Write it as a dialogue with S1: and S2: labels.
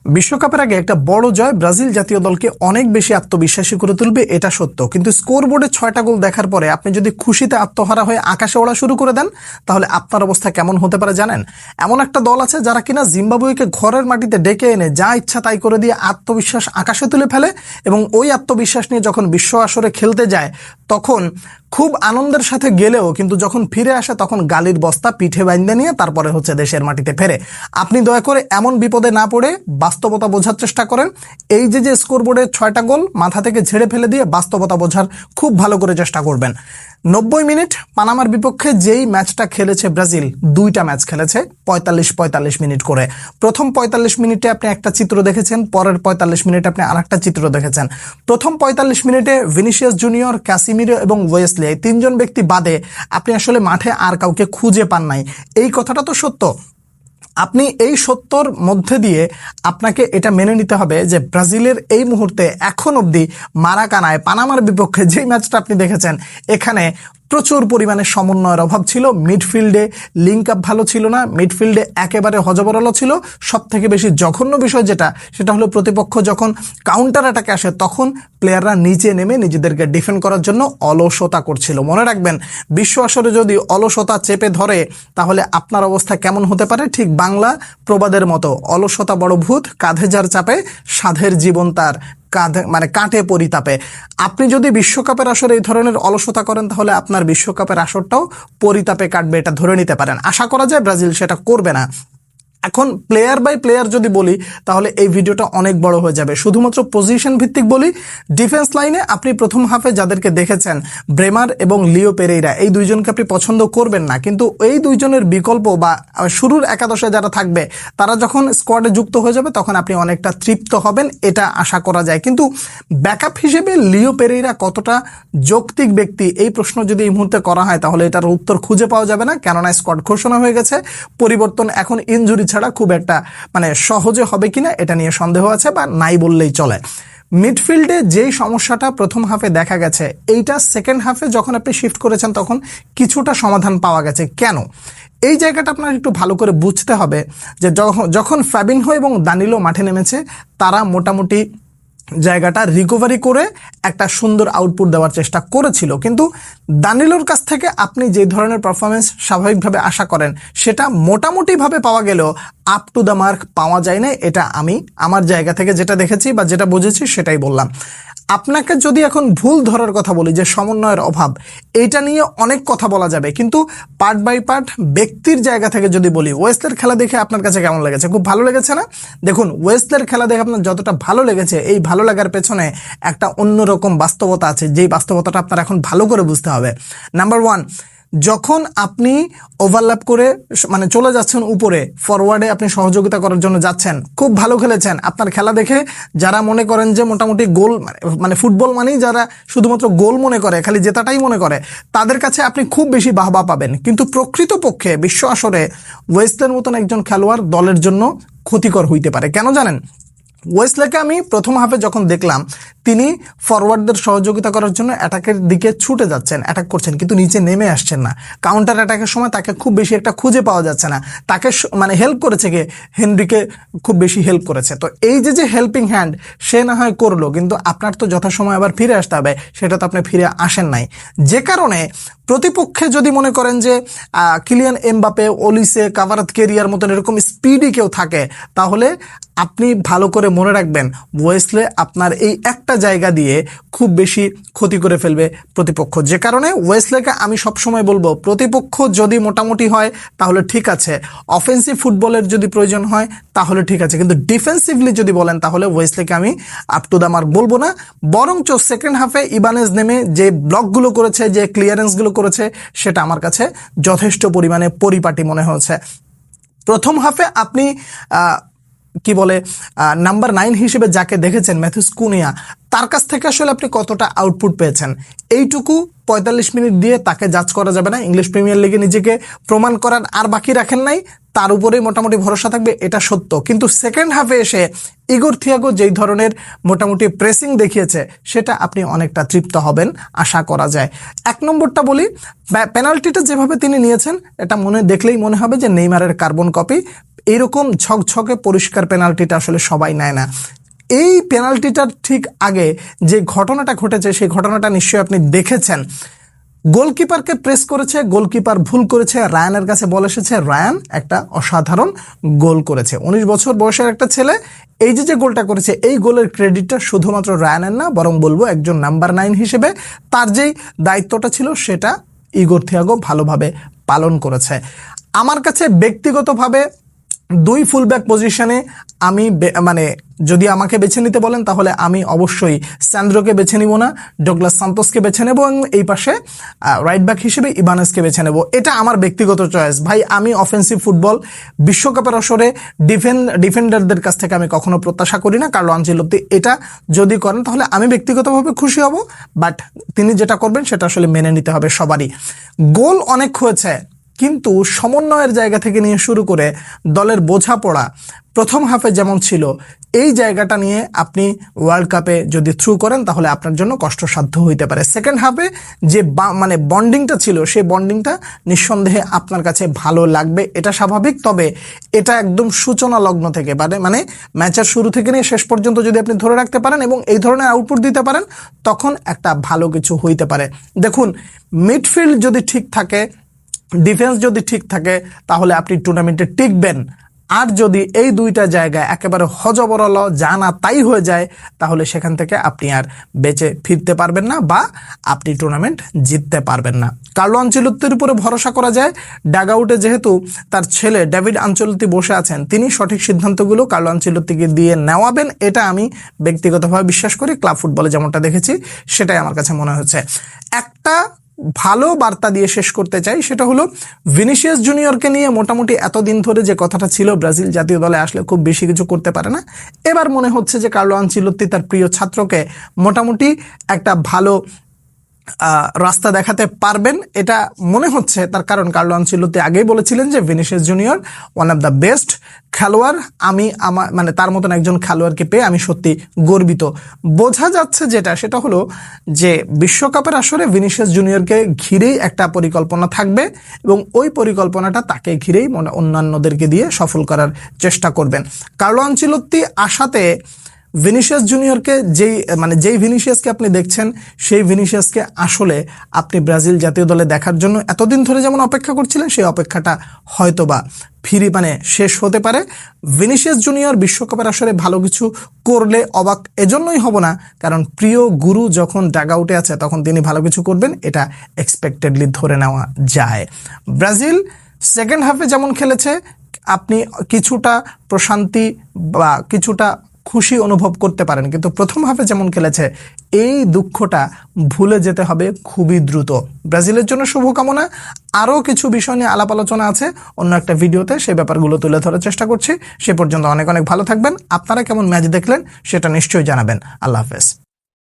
S1: বিশ্বকাপের আগে একটা বড় জয় ব্রাজিল জাতীয় দলকে অনেক বেশি আত্মবিশ্বাসী করে তুলবে, এটা সত্য। কিন্তু স্কোরবোর্ডে 6টা গোল দেখার পরে আপনি যদি খুশিতে আত্মহারা হয়ে আকাশে ওড়া শুরু করে দেন, তাহলে আপনার অবস্থা কেমন হতে পারে জানেন? এমন একটা দল আছে যারা কিনা জিম্বাবুয়েকে ঘরের মাটিতে ডেকে এনে যা ইচ্ছা তাই করে দিয়ে আত্মবিশ্বাস আকাশে তুলে ফেলে, এবং ওই আত্মবিশ্বাস নিয়ে যখন বিশ্ব আসরে খেলতে যায় তখন খুব আনন্দের সাথে গেলেও কিন্তু যখন ফিরে আসে তখন গালির বস্তা পিঠে বাইন্ধে নিয়ে তারপরে দেশের মাটিতে ফেরে। আপনি দয়া করে এমন বিপদে না পড়ে বাস্তবতা বোঝার চেষ্টা করেন। এই যে স্কোরবোর্ডে 6টা গোল মাথা থেকে ঝেড়ে ফেলে দিয়ে বাস্তবতা বোঝার খুব ভালো করে চেষ্টা করবেন। 90 মিনিট পানামার বিপক্ষে যেই ম্যাচটা খেলেছে ব্রাজিল, 2টা ম্যাচ খেলেছে 45 মিনিট করে। প্রথম 45 মিনিটে আপনি একটা চিত্র দেখেছেন, পরের 45 মিনিটে আপনি আরেকটা চিত্র দেখেছেন। প্রথম 45 মিনিটে ভিনিসিয়াস জুনিয়র, ক্যাসিমিরো এবং ওয়েসলি, এই 3জন ব্যক্তি বাদে আপনি আসলে মাঠে আর কাউকে খুঁজে পান নাই। এই কথাটা তো সত্য। আপনি এই সত্যর মধ্যে দিয়ে আপনাকে এটা মেনে নিতে হবে যে ব্রাজিলের এই মুহূর্তে এখন অবধি মারাকানায় পানামার বিপক্ষে যে ম্যাচটা আপনি দেখেছেন, এখানে প্রচুর পরিমাণে সমন্বয়ের অভাব ছিল। মিডফিল্ডে লিঙ্ক আপ ভালো ছিল না, মিডফিল্ডে একেবারে হজবরল ছিল। সব থেকে বেশি জঘন্য বিষয় সেটা হলো প্রতিপক্ষ যখন কাউন্টার অ্যাটাকে আসে তখন প্লেয়াররা নিচে নেমে নিজেদেরকে ডিফেন্ড করার জন্য অলসতা করছিল। মনে রাখবেন, বিশ্ব আসরে যদি অলসতা চেপে ধরে তাহলে আপনার অবস্থা কেমন হতে পারে? ঠিক বাংলা প্রবাদের মতো, অলসতা বড় ভূত, কাঁধে যার চাপে সাধের জীবন তার কাঁটে পরিতাপে। আপনি যদি বিশ্বকাপের আসরে এই ধরনের অলসতা করেন তাহলে আপনার বিশ্বকাপের আসরটাও পরিতাপে কাটবে, এটা ধরে নিতে পারেন। আশা করা যায় ব্রাজিল সেটা করবে না। এখন প্লেয়ার বাই প্লেয়ার যদি বলি তাহলে এই ভিডিওটা অনেক বড় হয়ে যাবে। শুধুমাত্র পজিশন ভিত্তিক বলি, ডিফেন্স লাইনে আপনি প্রথম হাফে যাদেরকে দেখেছেন, ব্রেমার এবং লিও পেরেইরা, এই দুইজনকে আপনি পছন্দ করবেন না, কিন্তু এই দুইজনের বিকল্প বা শুরুর একাদশে যারা থাকবে তারা যখন স্কোয়াডে যুক্ত হয়ে যাবে তখন আপনি অনেকটা তৃপ্ত হবেন, এটা আশা করা যায়। কিন্তু ব্যাকআপ হিসেবে লিও পেরেইরা কতটা যৌক্তিক ব্যক্তি, এই প্রশ্ন যদি এই মুহূর্তে করা হয় তাহলে এটার উত্তর খুঁজে পাওয়া যাবে না, কেননা স্কোয়াড ঘোষণা হয়ে গেছে। পরিবর্তন এখন ইনজুরি ছাড়া খুব একটা সহজে হবে কিনা এটা নিয়ে সন্দেহ আছে, বা নাই বললেই চলে। মিডফিল্ডে যেই সমস্যাটা প্রথম হাফে দেখা গেছে, এইটা সেকেন্ড হাফে যখন আপনি শিফট করেছেন তখন কিছুটা সমাধান পাওয়া গেছে। কেন? এই জায়গাটা আপনার একটু ভালো করে বুঝতে হবে যে যখন ফ্যাবিনহো এবং দানিলো মাঠে নেমেছে তারা মোটামুটি জায়গাটা রিকভারি করে একটা সুন্দর আউটপুট দেওয়ার চেষ্টা করেছিল, কিন্তু দানিলোর কাছ থেকে আপনি যে ধরনের পারফরমেন্স স্বাভাবিকভাবে আশা করেন সেটা মোটামুটিভাবে পাওয়া গেলেও আপ টু দ্য মার্ক পাওয়া যায় না। এটা আমি আমার জায়গা থেকে যেটা দেখেছি বা যেটা বুঝেছি সেটাই বললাম। আপনাকে যদি এখন ভুল ধরার কথা বলি যে সমন্বয়ের অভাব, এইটা নিয়ে অনেক কথা বলা যাবে, কিন্তু পার্ট বাই পার্ট ব্যক্তির জায়গা থেকে যদি বলি, ওয়েসলের খেলা দেখে আপনার কাছে কেমন লেগেছে? খুব ভালো লেগেছে না? দেখুন, ওয়েসলের খেলা দেখে আপনার যতটা ভালো লেগেছে, এই ভালো লাগার পেছনে একটা অন্যরকম বাস্তবতা আছে, যেই বাস্তবতাটা আপনার এখন ভালো করে বুঝতে হবে। নাম্বার 1, যখন আপনি ওভারল্যাপ করে চলে যাচ্ছেন উপরে, ফরওয়ার্ডে আপনি সহযোগিতা করার জন্য যাচ্ছেন, খুব ভালো খেলেছেন। আপনার খেলা দেখে যারা মনে করেন যে মোটামুটি গোল ফুটবল মানেই যারা শুধুমাত্র গোল মনে করে, খালি জেতাটাই মনে করে, তাদের কাছে আপনি খুব বেশি বাহবা পাবেন। কিন্তু প্রকৃতপক্ষে বিশ্ব আসরে ওয়েসলের মতন একজন খেলোয়াড় দলের জন্য ক্ষতিকর হইতে পারে। কেন জানেন? ওয়েসলেকে আমি প্রথম হাফে যখন দেখলাম তিনি ফরওয়ার্ডদের সহযোগিতা করার জন্য অ্যাটাকের দিকে ছুটে যাচ্ছেন, অ্যাটাক করছেন, কিন্তু নিচে নেমে আসছেন না। কাউন্টার অ্যাটাকের সময় তাকে খুব বেশি একটা খুঁজে পাওয়া যাচ্ছে না। তাকে হেল্প করেছে কে? হেনরিকে খুব বেশি হেল্প করেছে। তো এই যে হেল্পিং হ্যান্ড সে না হয় করলো, কিন্তু আপনার তো যথাসময় আবার ফিরে আসতে হবে, সেটা তো আপনি ফিরে আসেন নাই। যে কারণে প্রতিপক্ষে যদি মনে করেন যে কিলিয়ান এমবাপে, ওলিসে, কাভারাতকেরিয়ার মতন এরকম স্পিডি কেউ থাকে, তাহলে আপনি ভালো করে মনে রাখবেন ওয়েসলে আপনার এই একটা জায়গা দিয়ে খুব বেশি ক্ষতি করে ফেলবে প্রতিপক্ষ। যে কারণে ওয়েসলেকে আমি সবসময় বলবো, প্রতিপক্ষ যদি মোটামুটি হয় তাহলে ঠিক আছে, অফেন্সিভ ফুটবলের যদি প্রয়োজন হয় তাহলে ঠিক আছে, কিন্তু ডিফেন্সিভলি যদি বলেন তাহলে ওয়েসলেকে আমি আপ টু দ্য মার্ক বলবো না। বরঞ্চ সেকেন্ড হাফে ইবানেজ নেমে যে ব্লকগুলো করেছে, যে ক্লিয়ারেন্সগুলো করেছে, সেটা আমার কাছে যথেষ্ট পরিমাণে পরিপাটি মনে হয়েছে। প্রথম হাফে আপনি নাম্বার 9 হিসেবে যাকে দেখেছেন, ম্যাথিউস কুনিয়া, তার কাছ থেকে আসলে আপনি কতটা আউটপুট পেয়েছেন? এইটুকু 45 মিনিট দিয়ে তাকে জাজ করা যাবে না। ইংলিশ প্রিমিয়ার লিগে নিজেকে প্রমাণ করার আর বাকি রাখেন নাই, তার উপরেই মোটামুটি ভরসা থাকবে, এটা সত্য। কিন্তু সেকেন্ড হাফে এসে ইগোর থিয়াগো যেই ধরনের মোটামুটি প্রেসিং দেখিয়েছে, সেটা আপনি অনেকটা তৃপ্ত হবেন আশা করা যায়। 1 নম্বরটা বলি, পেনাল্টিটা যেভাবে তিনি নিয়েছেন, এটা দেখলেই মনে হবে যে নেইমারের কার্বন কপি। এইরকম ঝকঝকে পরিষ্কার পেনাল্টিটা আসলে সবাই নেয় না। এই পেনাল্টিটার ঠিক আগে যে ঘটনাটা ঘটেছে সেই ঘটনাটা নিশ্চয়ই আপনি দেখেছেন। গোলকিপারকে প্রেস করেছে, গোলকিপার ভুল করেছে, রায়ানের কাছে বল এসেছে, রায়ান একটা অসাধারণ গোল করেছে। 19 বছর বয়সের একটা ছেলে এই যে গোলটা করেছে, এই গোলের ক্রেডিটটা শুধুমাত্র রায়ানের না, বরং বলবো একজন নাম্বার 9 হিসেবে তার যেই দায়িত্বটা ছিল সেটা ইগোর থিয়াগো ভালোভাবে পালন করেছে। আমার কাছে ব্যক্তিগতভাবে দুই ফুলব্যাক পজিশনে আমি মানে যদি আমাকে বেছে নিতে বলেন তাহলে আমি অবশ্যই স্যান্দ্রোকে বেছে নিব না, ডগলাস সান্তোসকে বেছে নেব এবং এই পাশে রাইট ব্যাক হিসেবে ইবানেসকে বেছে নেব। এটা আমার ব্যক্তিগত চয়েস ভাই। আমি অফেন্সিভ ফুটবল বিশ্বকাপের আসরে ডিফেন্ডারদের কাছ থেকে আমি কখনো প্রত্যাশা করি না। কার্লো আনচেলত্তি এটা যদি করেন তাহলে আমি ব্যক্তিগতভাবে খুশি হব, বাট তিনি যেটা করবেন সেটা আসলে মেনে নিতে হবে সবারই। গোল অনেক হয়েছে, কিন্তু সমন্বয়ের জায়গা থেকে নিয়ে শুরু করে দলের বোঝাপড়া প্রথম হাফে যেমন ছিল, এই জায়গাটা নিয়ে আপনি ওয়ার্ল্ড কাপে যদি থ্রু করেন তাহলে আপনার জন্য কষ্টসাধ্য হইতে পারে। সেকেন্ড হাফে যে মানে বন্ডিংটা ছিল সেই বন্ডিংটা নিঃসন্দেহে আপনার কাছে ভালো লাগবে, এটা স্বাভাবিক। তবে এটা একদম সূচনা লগ্ন থেকে মানে ম্যাচের শুরু থেকে নিয়ে শেষ পর্যন্ত যদি আপনি ধরে রাখতে পারেন এবং এই ধরনের আউটপুট দিতে পারেন তখন একটা ভালো কিছু হইতে পারে। দেখুন, মিডফিল্ড যদি ঠিক থাকে, ডিফেন্স যদি ঠিক থাকে তাহলে আপনি টুর্নামেন্টে টিকবেন। আর যদি এই দুইটা জায়গায় একেবারে হজবরল যা না তাই হয়ে যায় তাহলে সেখান থেকে আপনি আর বেঁচে ফিরতে পারবেন না বা আপনি টুর্নামেন্ট জিততে পারবেন না। কার্লো আনচেলত্তির উপরে ভরসা করা যায়। ডাগআউটে যেহেতু তার ছেলে ডেভিড আনচেলত্তি বসে আছেন, তিনি সঠিক সিদ্ধান্তগুলো কার্লো আনচেলত্তিকে দিয়ে নেওয়াবেন, এটা আমি ব্যক্তিগতভাবে বিশ্বাস করি। ক্লাব ফুটবলে যেমনটা দেখেছি সেটাই আমার কাছে মনে হচ্ছে। একটা ভালো বার্তা দিয়ে শেষ করতে চাই, সেটা হলো ভিনিসিয়াস জুনিয়রকে নিয়ে মোটামুটি এতদিন ধরে যে কথাটা ছিল ব্রাজিল জাতীয় দলে আসলে খুব বেশি কিছু করতে পারে না, এবার মনে হচ্ছে যে কার্লো আনচেলত্তি তার প্রিয় ছাত্রকে মোটামুটি একটা ভালো রাস্তা দেখাতে পারবেন, এটা মনে হচ্ছে। তার কারণ কার্লো আনচেলত্তি আগেই বলেছিলেন যে Vinicius junior one of the best খেলোয়াড়, আমি মানে তার মতন একজন খেলোয়াড়কে পেয়ে আমি সত্যি গর্বিত। বোঝা যাচ্ছে সেটা হলো যে বিশ্বকাপের আসরে ভিনিসিয়াস জুনিয়রকে ঘিরেই একটা পরিকল্পনা থাকবে এবং ওই পরিকল্পনাটা তাকে ঘিরেই অন্যান্যদেরকে দিয়ে সফল করার চেষ্টা করবেন। কার্লো আনচেলত্তি আশাতে ভিনিসিয়াস জুনিয়রকে যেই ভিনিসিয়াসকে আপনি দেখছেন সেই ভিনিসিয়াসকে আসলে আপনি ব্রাজিল জাতীয় দলে দেখার জন্য এতদিন ধরে যেমন অপেক্ষা করছিলেন সেই অপেক্ষাটা হয়তোবা শেষ হতে পারে। ভিনিসিয়াস জুনিয়র বিশ্বকাপের আসরে ভালো কিছু করলে অবাক এজন্যই হব না, কারণ প্রিয় গুরু যখন ডাগআউটে আছে তখন তিনি ভালো কিছু করবেন, এটা এক্সপেক্টেডলি ধরে নেওয়া যায়। ব্রাজিল সেকেন্ড হাফে যেমন খেলেছে আপনি কিছুটা প্রশান্তি বা কিছুটা খুশি অনুভব করতে পারেন, কিন্তু প্রথম হাফে যেমন খেলেছে এই দুঃখটা ভুলে যেতে হবে খুবই দ্রুত। ব্রাজিলের জন্য শুভকামনা। আরও কিছু বিষয় নিয়ে আলাপ আলোচনা আছে অন্য একটা ভিডিওতে, সেই ব্যাপারগুলো তুলে ধরার চেষ্টা করছি। সে পর্যন্ত অনেক অনেক ভালো থাকবেন। আপনারা কেমন ম্যাচ দেখলেন সেটা নিশ্চয়ই জানাবেন। আল্লাহ হাফেজ।